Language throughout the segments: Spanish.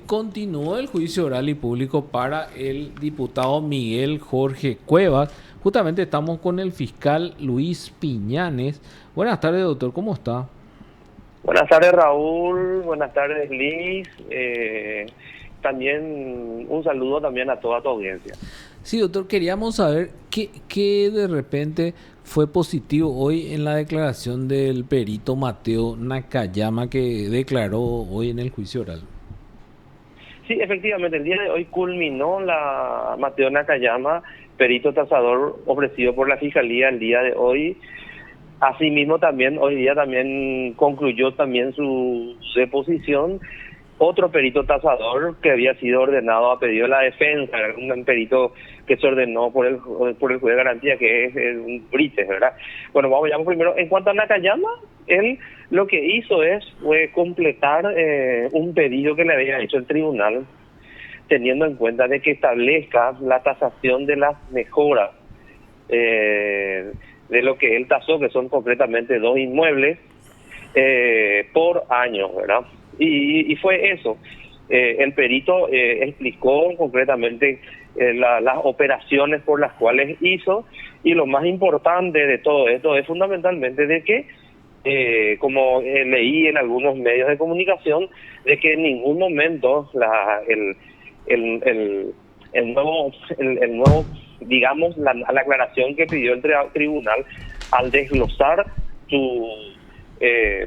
continuó el juicio oral y público para el diputado Miguel Jorge Cuevas. Justamente estamos con el fiscal Luis Piñanes. Buenas tardes, doctor, ¿cómo está? Buenas tardes, Raúl. Buenas tardes, Liz. También un saludo también a toda tu audiencia. Sí, doctor, queríamos saber qué de repente fue positivo hoy en la declaración del perito Mateo Nakayama que declaró hoy en el juicio oral. Sí, efectivamente, el día de hoy culminó la Mateo Nakayama, perito tasador ofrecido por la Fiscalía el día de hoy. Asimismo, también hoy día también concluyó también su deposición otro perito tasador que había sido ordenado a pedido de la defensa, un perito que se ordenó por el juez de garantía, que es un Brites, ¿verdad? Bueno, vamos primero. En cuanto a Nakayama, él lo que hizo fue completar un pedido que le había hecho el tribunal, teniendo en cuenta de que establezca la tasación de las mejoras de lo que él tasó, que son concretamente 2 inmuebles por año, ¿verdad? Y fue eso. El perito explicó concretamente las operaciones por las cuales hizo, y lo más importante de todo esto es fundamentalmente de que, como leí en algunos medios de comunicación, de que en ningún momento el nuevo, digamos, la aclaración que pidió el tribunal al desglosar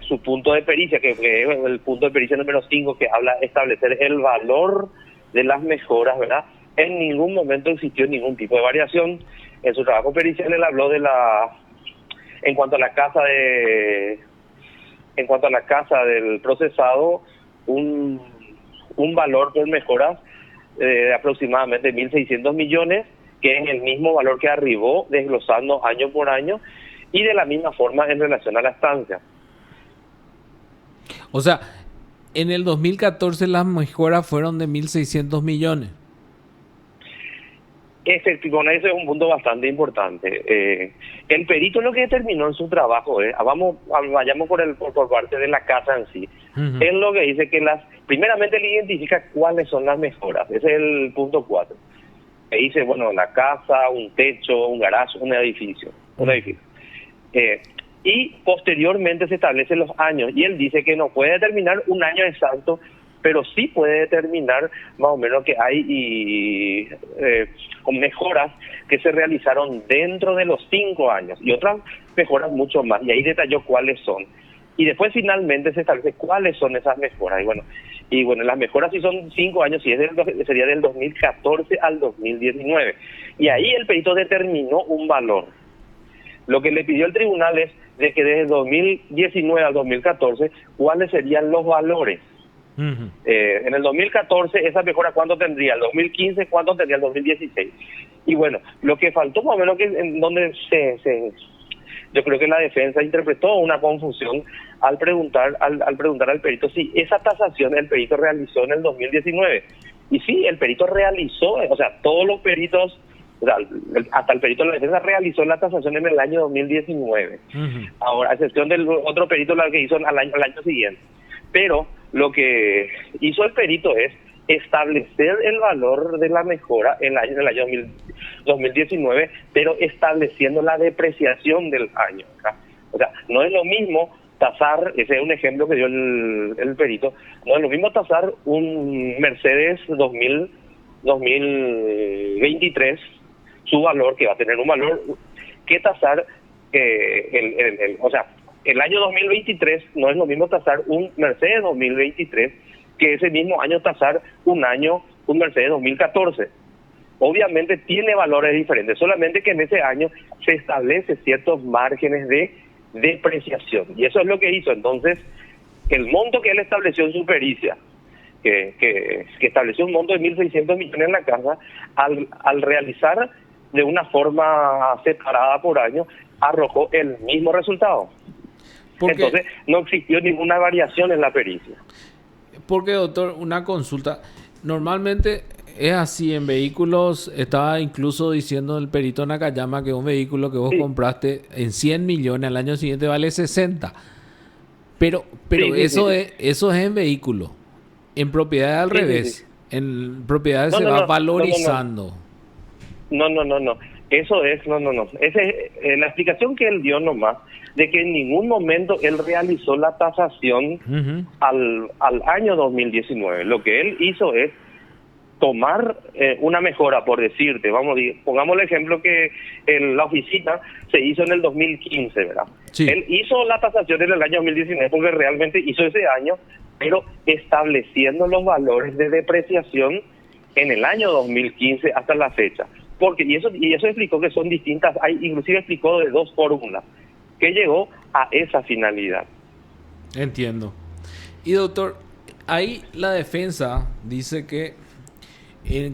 su punto de pericia, que es el punto de pericia número 5, que habla de establecer el valor de las mejoras, ¿verdad? En ningún momento existió ningún tipo de variación. En su trabajo pericial él habló en cuanto a la casa del procesado, un valor por mejoras de aproximadamente 1.600 millones, que es el mismo valor que arribó desglosando año por año, y de la misma forma en relación a la estancia. O sea, en el 2014 las mejoras fueron de 1.600 millones. Con ese es un punto bastante importante. El perito lo que determinó en su trabajo vayamos por parte de la casa en sí. Uh-huh. Él lo que dice que primeramente él identifica cuáles son las mejoras. Ese es el punto 4. Dice, bueno, la casa, un techo, un garaje, un edificio. Y posteriormente se establecen los años, y él dice que no puede determinar un año exacto, pero sí puede determinar más o menos que hay con mejoras que se realizaron dentro de los 5 años y otras mejoras mucho más, y ahí detalló cuáles son. Y después finalmente se establece cuáles son esas mejoras. Y bueno, las mejoras si son 5 años, sería del 2014 al 2019. Y ahí el perito determinó un valor. Lo que le pidió el tribunal es de que desde 2019 al 2014, ¿cuáles serían los valores? Uh-huh. En el 2014, esa mejora, ¿cuánto tendría? El 2015, ¿cuánto tendría el 2016? Y bueno, lo que faltó más o menos que en donde yo creo que la defensa interpretó una confusión al preguntar al perito si esa tasación el perito realizó en el 2019. Y sí, el perito realizó, o sea, todos los peritos, o sea, hasta el perito de la defensa realizó la tasación en el año 2019. Uh-huh. Ahora, a excepción del otro perito, la que hizo al año siguiente. Pero lo que hizo el perito es establecer el valor de la mejora en el año 2019, pero estableciendo la depreciación del año, ¿verdad? O sea, no es lo mismo tasar, ese es un ejemplo que dio el perito, no es lo mismo tasar un Mercedes 2023, su valor, que va a tener un valor, que tasar o sea, el año 2023 no es lo mismo tasar un Mercedes 2023 que ese mismo año tasar un Mercedes 2014. Obviamente tiene valores diferentes, solamente que en ese año se establece ciertos márgenes de depreciación. Y eso es lo que hizo. Entonces, el monto que él estableció en su pericia, que estableció un monto de 1.600 millones en la casa, al realizar de una forma separada por año, arrojó el mismo resultado. Entonces, no existió ninguna variación en la pericia. Porque, doctor, una consulta. Normalmente es así en vehículos. Estaba incluso diciendo el perito Nakayama que un vehículo que vos compraste en 100 millones al año siguiente vale 60. Pero eso es en vehículo. En propiedades al Sí, sí, revés. sí. En propiedades No, se no, va no, no, no, no. valorizando. No, no, no, no. Eso es, no, no, no. Esa es la explicación que él dio nomás, de que en ningún momento él realizó la tasación Ujú. al año 2019. Lo que él hizo es tomar una mejora, por decirte, pongamos el ejemplo que la oficina se hizo en el 2015, ¿verdad? Sí. Él hizo la tasación en el año 2019 porque realmente hizo ese año, pero estableciendo los valores de depreciación en el año 2015 hasta la fecha. Y eso explicó que son distintas, inclusive explicó de dos fórmulas, que llegó a esa finalidad. Entiendo. Y doctor, ahí la defensa dice que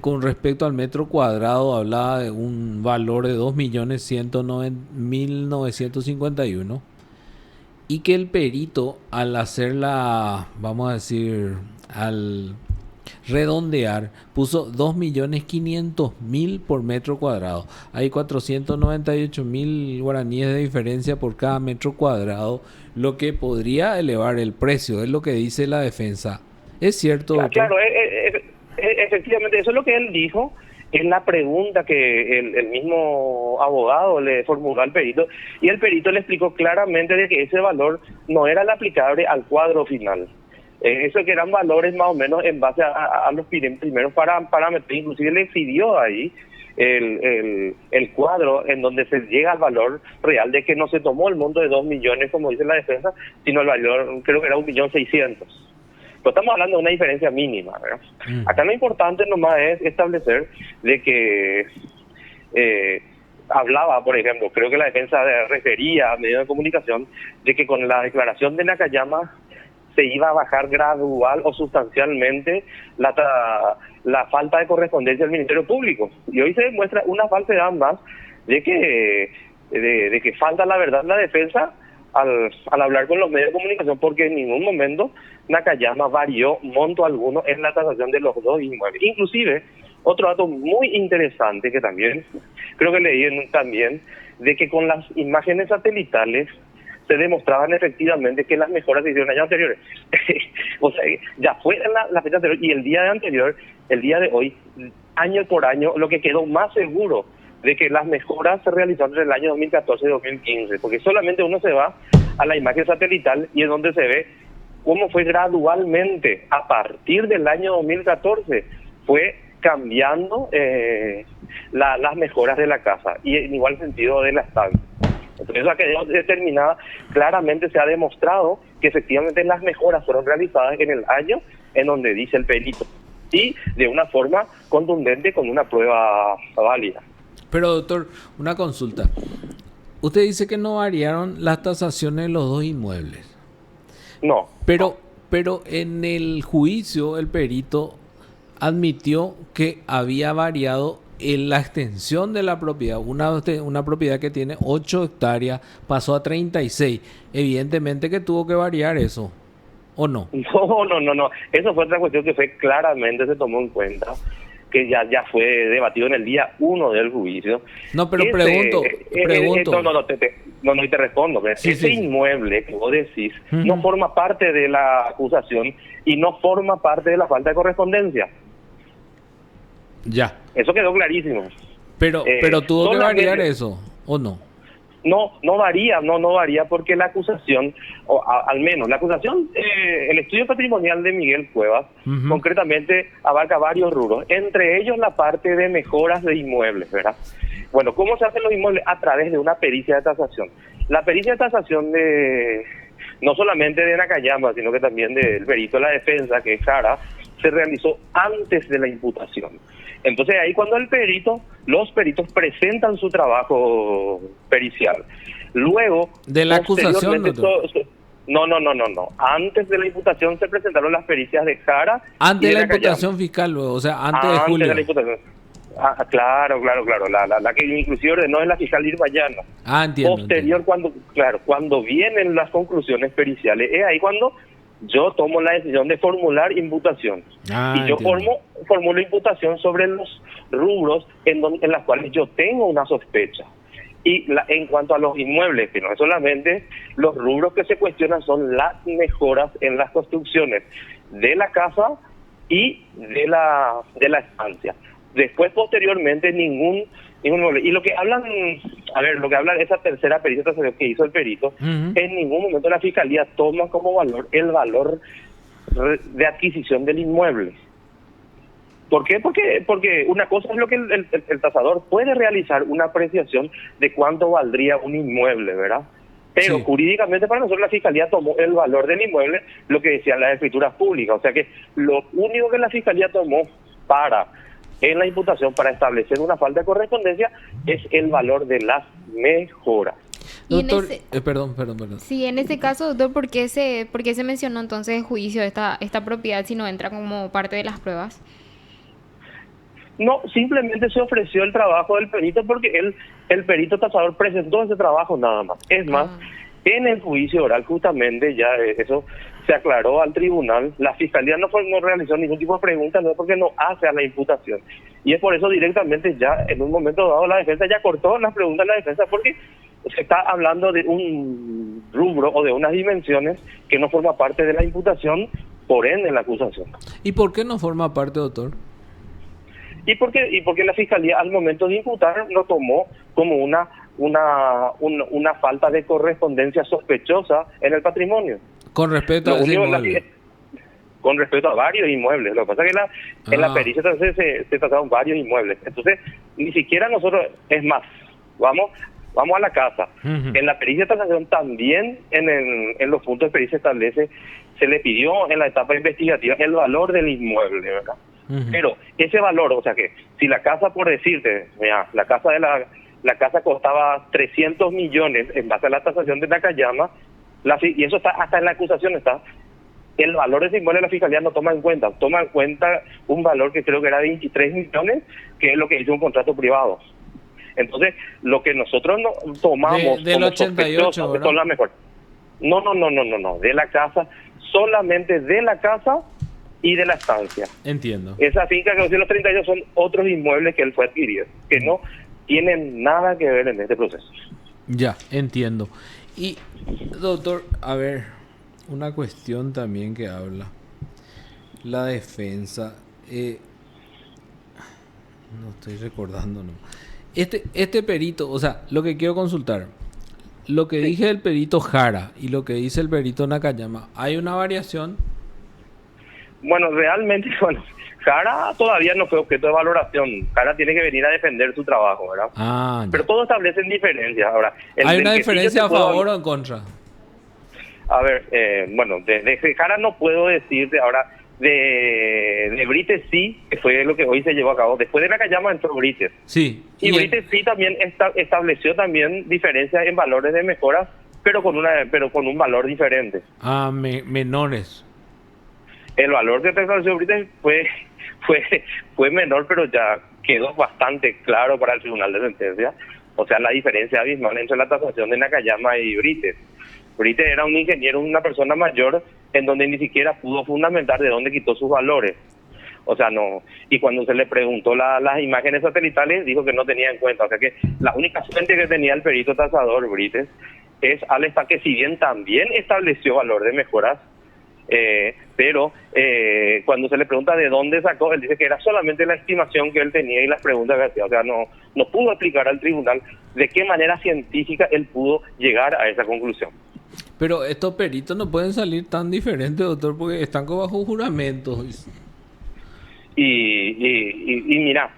con respecto al metro cuadrado hablaba de un valor de 2.109.951 y que el perito al hacer vamos a decir, al redondear, puso 2.500.000 por metro cuadrado. Hay 498.000 guaraníes de diferencia por cada metro cuadrado, lo que podría elevar el precio, es lo que dice la defensa. ¿Es cierto, doctor? Claro, efectivamente, eso es lo que él dijo en la pregunta que el mismo abogado le formuló al perito, y el perito le explicó claramente de que ese valor no era el aplicable al cuadro final. Eso que eran valores más o menos en base a los primeros parámetros, inclusive le exhibió ahí el cuadro en donde se llega al valor real de que no se tomó el monto de 2 millones, como dice la defensa, sino el valor, creo que era 1.600.000. Pero estamos hablando de una diferencia mínima, ¿verdad? Acá lo importante nomás es establecer de que hablaba, por ejemplo, creo que la defensa refería a medios de comunicación de que con la declaración de Nakayama se iba a bajar gradual o sustancialmente la falta de correspondencia del Ministerio Público. Y hoy se demuestra una falsedad más de que falta la verdad en la defensa al hablar con los medios de comunicación, porque en ningún momento Nakayama varió monto alguno en la tasación de los dos inmuebles. Inclusive, otro dato muy interesante que también creo que leí también, de que con las imágenes satelitales se demostraban efectivamente que las mejoras se hicieron años anteriores. O sea, ya fue en la fecha anterior y el día de hoy, año por año, lo que quedó más seguro de que las mejoras se realizaron en el año 2014 y 2015, porque solamente uno se va a la imagen satelital y es donde se ve cómo fue gradualmente, a partir del año 2014, fue cambiando las mejoras de la casa y en igual sentido de la estancia. Entonces, eso ha quedado determinada, claramente se ha demostrado que efectivamente las mejoras fueron realizadas en el año en donde dice el perito, y de una forma contundente con una prueba válida. Pero doctor, una consulta. Usted dice que no variaron las tasaciones de los dos inmuebles. No. Pero en el juicio el perito admitió que había variado en la extensión de la propiedad. Una propiedad que tiene 8 hectáreas pasó a 36. Evidentemente que tuvo que variar eso, ¿o no? No. Eso fue otra cuestión que claramente se tomó en cuenta, que ya fue debatido en el día 1 del juicio. No, pero pregunto. Y te respondo. Ese inmueble que vos decís no forma parte de la acusación y no forma parte de la falta de correspondencia. Ya. Eso quedó clarísimo. Pero tuvo que variar eso, ¿o no? No varía porque la acusación, al menos la acusación, el estudio patrimonial de Miguel Cuevas, concretamente abarca varios rubros, entre ellos la parte de mejoras de inmuebles, ¿verdad? Bueno, ¿cómo se hacen los inmuebles? A través de una pericia de tasación. La pericia de tasación no solamente de Nakayama, sino que también del perito de la defensa, que es Jara, se realizó antes de la imputación. Entonces ahí cuando los peritos presentan su trabajo pericial. Luego, de la acusación, no. Antes de la imputación se presentaron las pericias de Jara. Antes de la imputación fiscal, luego, o sea, antes de julio. De la imputación. Claro. La que inclusive ordenó es la fiscal Irbayana. Entiendo. Posterior, cuando vienen las conclusiones periciales, es ahí cuando yo tomo la decisión de formular imputación. Y yo formulo imputación sobre los rubros en las cuales yo tengo una sospecha. Y en cuanto a los inmuebles, que no es solamente, los rubros que se cuestionan son las mejoras en las construcciones de la casa y de la estancia. Después, posteriormente, ningún inmueble. Y lo que hablan, lo que hablan esa tercera pericia que hizo el perito, en ningún momento la fiscalía toma como valor el valor de adquisición del inmueble. ¿Por qué? Porque una cosa es lo que el tasador puede realizar una apreciación de cuánto valdría un inmueble, ¿verdad? Pero Sí. jurídicamente para nosotros la Fiscalía tomó el valor del inmueble, lo que decían las escrituras públicas. O sea que lo único que la Fiscalía tomó en la imputación para establecer una falta de correspondencia es el valor de las mejoras. Y en Doctor, ese, perdón. sí, en ese caso, doctor, por qué se mencionó entonces en juicio esta propiedad si no entra como parte de las pruebas? No, simplemente se ofreció el trabajo del perito porque el perito tasador presentó ese trabajo nada más. Es más, en el juicio oral justamente ya eso se aclaró al tribunal. La fiscalía no realizó ningún tipo de pregunta, no porque no hace a la imputación. Y es por eso directamente ya en un momento dado la defensa ya cortó las preguntas de la defensa porque se está hablando de un rubro o de unas dimensiones que no forma parte de la imputación, por ende la acusación. ¿Y por qué no forma parte, doctor? Y porque la fiscalía al momento de imputar lo tomó como una falta de correspondencia sospechosa en el patrimonio. Con respecto a ese inmueble. Con respecto a varios inmuebles. Lo que pasa es que en la pericia entonces se trataron varios inmuebles. Entonces, ni siquiera nosotros, es más, vamos a la casa. En la pericia de tasación también, en los puntos de pericia establece, se le pidió en la etapa investigativa el valor del inmueble, ¿verdad? Pero ese valor, o sea que si la casa, por decirte, mira, la casa costaba 300 millones en base a la tasación de Nakayama, y eso está hasta en la acusación, está el valor de ese inmueble la fiscalía no toma en cuenta un valor que creo que era 23 millones, que es lo que hizo un contrato privado. Entonces, lo que nosotros no tomamos del como 88, ¿verdad? son las mejores. No, de la casa, solamente de la casa y de la estancia. Entiendo. Esa finca que los 32 son otros inmuebles que él fue adquirido, que no tienen nada que ver en este proceso. Ya, entiendo. Y, doctor, a ver, una cuestión también que habla. La defensa. No estoy recordando, no. Este perito, o sea, lo que quiero consultar. Lo que dije del perito Jara y lo que dice el perito Nakayama, ¿hay una variación? Bueno, realmente, Jara todavía no fue objeto de valoración. Jara tiene que venir a defender su trabajo, ¿verdad? Ah, pero todos establecen diferencias. Ahora, ¿hay una diferencia a favor o en contra? A ver, de Jara no puedo decirte. Ahora, de Brites sí, que fue lo que hoy se llevó a cabo. Después de Nakayama entró Brites. Sí. Y Brites sí también estableció también diferencias en valores de mejoras, pero con un valor diferente. Menores. El valor que estableció Brites fue menor, pero ya quedó bastante claro para el tribunal de sentencia. O sea, la diferencia abismal entre la tasación de Nakayama y Brites. Brites era un ingeniero, una persona mayor, en donde ni siquiera pudo fundamentar de dónde quitó sus valores. O sea, no. Y cuando se le preguntó las imágenes satelitales, dijo que no tenía en cuenta. O sea que la única fuente que tenía el perito tasador Brites es Alesta, que si bien también estableció valor de mejoras, pero cuando se le pregunta de dónde sacó, él dice que era solamente la estimación que él tenía y las preguntas que hacía. O sea, no pudo explicar al tribunal de qué manera científica él pudo llegar a esa conclusión. Pero estos peritos no pueden salir tan diferentes, doctor, porque están bajo juramento. Y mira,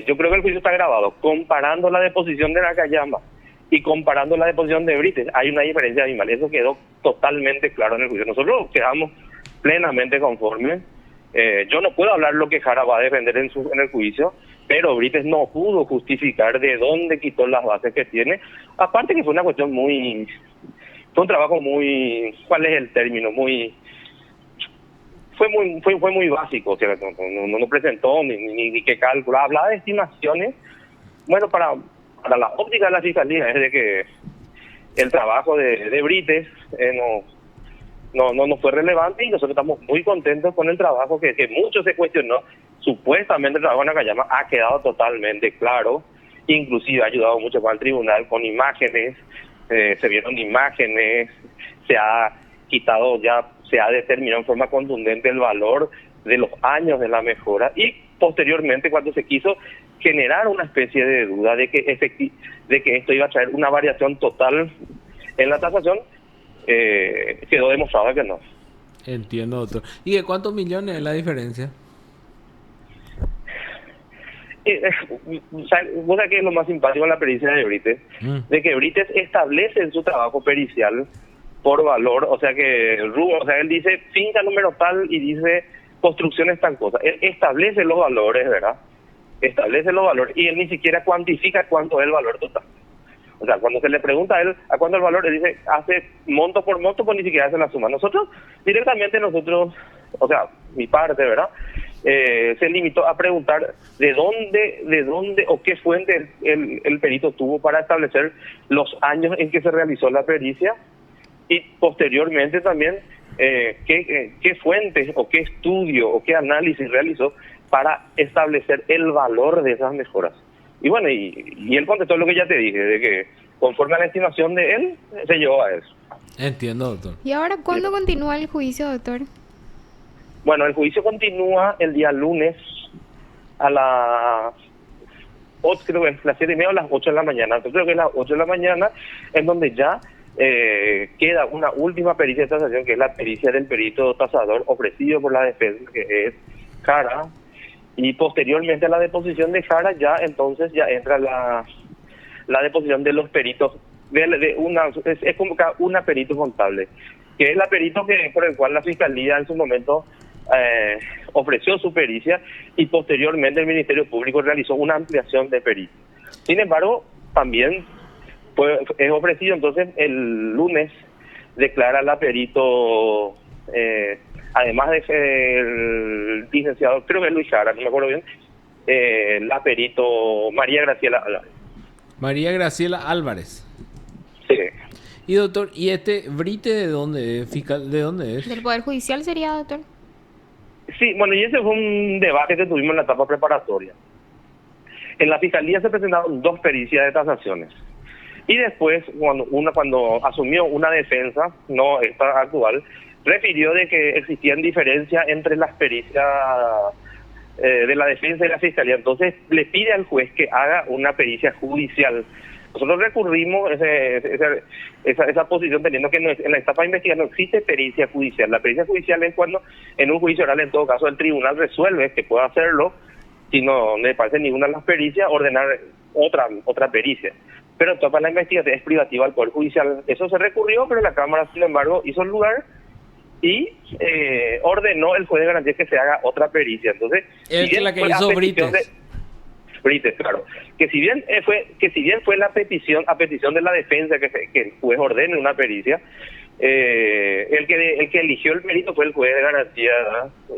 yo creo que el juicio está grabado. Comparando la deposición de Nakayama y comparando la deposición de Brites, hay una diferencia abismal. Eso quedó totalmente claro en el juicio. Nosotros quedamos plenamente conformes. Yo no puedo hablar lo que Jara va a defender en el juicio, pero Brites no pudo justificar de dónde quitó las bases que tiene. Aparte que fue una cuestión fue un trabajo muy, ¿cuál es el término? Fue muy básico. O sea, no presentó ni qué cálculo, hablaba de estimaciones. Bueno, para la óptica de la fiscalía es de que el trabajo de Brites no fue relevante, y nosotros estamos muy contentos con el trabajo que mucho se cuestionó. Supuestamente el trabajo de Nakayama ha quedado totalmente claro, inclusive ha ayudado mucho para el tribunal con imágenes, se vieron imágenes, se ha determinado en forma contundente el valor de los años de la mejora, y posteriormente cuando se quiso generar una especie de duda de que de que esto iba a traer una variación total en la tasación, quedó demostrado que no. Entiendo, doctor. ¿Y de cuántos millones es la diferencia? Vos sabés que es lo más simpático de la pericia de Eurites, de que Eurites establece en su trabajo pericial por valor, o sea que él dice finca número tal y dice construcciones tal cosa. Él establece los valores, ¿verdad? Establece los valores y él ni siquiera cuantifica cuánto es el valor total. O sea, cuando se le pregunta a él a cuánto el valor, él dice, hace monto por monto, pues ni siquiera hace la suma. Directamente o sea, mi parte, ¿verdad? Se limitó a preguntar de dónde o qué fuente el perito tuvo para establecer los años en que se realizó la pericia, y posteriormente también qué fuentes o qué estudio o qué análisis realizó para establecer el valor de esas mejoras. Y bueno, y él contestó lo que ya te dije, de que conforme a la estimación de él, se llevó a eso. Entiendo, doctor. ¿Y ahora cuándo continúa el juicio, doctor? Bueno, el juicio continúa el día lunes a las 8, creo que es las 7:30 o las 8 de la mañana. Entonces, creo que es las 8 de la mañana, en donde ya queda una última pericia de tasación, que es la pericia del perito tasador ofrecido por la defensa, que es Jara, y posteriormente a la deposición de Jara entonces ya entra la deposición de los peritos, es como una perito contable, que es la perito por el cual la Fiscalía en su momento ofreció su pericia, y posteriormente el Ministerio Público realizó una ampliación de pericia. Sin embargo, también es ofrecido, entonces el lunes declara la perito, además de ser el licenciado, creo que es Luis Jara, no me acuerdo bien, la perito María Graciela Álvarez. María Graciela Álvarez. Sí. Y doctor, ¿y este Brite de dónde es? ¿Fiscal de dónde es? ¿Del Poder Judicial sería, doctor? Sí, bueno, y ese fue un debate que tuvimos en la etapa preparatoria. En la Fiscalía se presentaron 2 pericias de tasaciones. Y después, cuando asumió una defensa, no esta actual, refirió de que existían diferencias entre las pericias de la defensa y la Fiscalía. Entonces, le pide al juez que haga una pericia judicial. Nosotros recurrimos esa posición, teniendo que en la etapa de investigación no existe pericia judicial. La pericia judicial es cuando en un juicio oral, en todo caso, el tribunal resuelve que puede hacerlo, si no le parece ninguna de las pericias, ordenar otra pericia. Pero en toda la investigación es privativa al Poder Judicial. Eso se recurrió, pero la Cámara, sin embargo, hizo el lugar y ordenó el juez de garantía que se haga otra pericia. Entonces, es la que hizo Brites. Brites, claro. Que si bien fue a petición de la defensa que el juez ordene una pericia, el que eligió el perito fue el juez de garantía,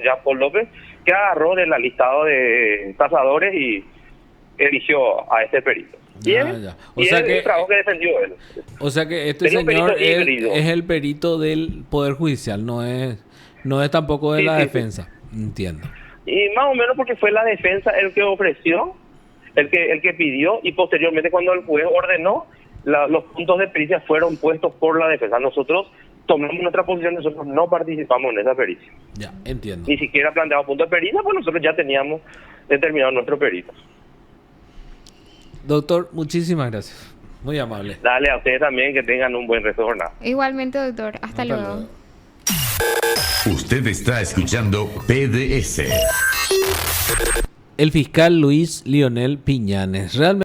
ya Paul López, que agarró de la listado de tasadores y eligió a este perito. O sea que el trabajo que defendió él. O sea que este señor es el perito del Poder Judicial, no es tampoco de la defensa. Entiendo. Y más o menos porque fue la defensa el que ofreció, el que pidió, y posteriormente cuando el juez ordenó, los puntos de pericia fueron puestos por la defensa. Nosotros tomamos nuestra posición, nosotros no participamos en esa pericia. Ya, entiendo. Ni siquiera planteamos puntos de pericia, pues nosotros ya teníamos determinado nuestro perito. Doctor, muchísimas gracias. Muy amable. Dale a ustedes también, que tengan un buen resto de jornada. Igualmente, doctor. Hasta luego. Usted está escuchando PDS. El fiscal Luis Lionel Piñanes. Realmente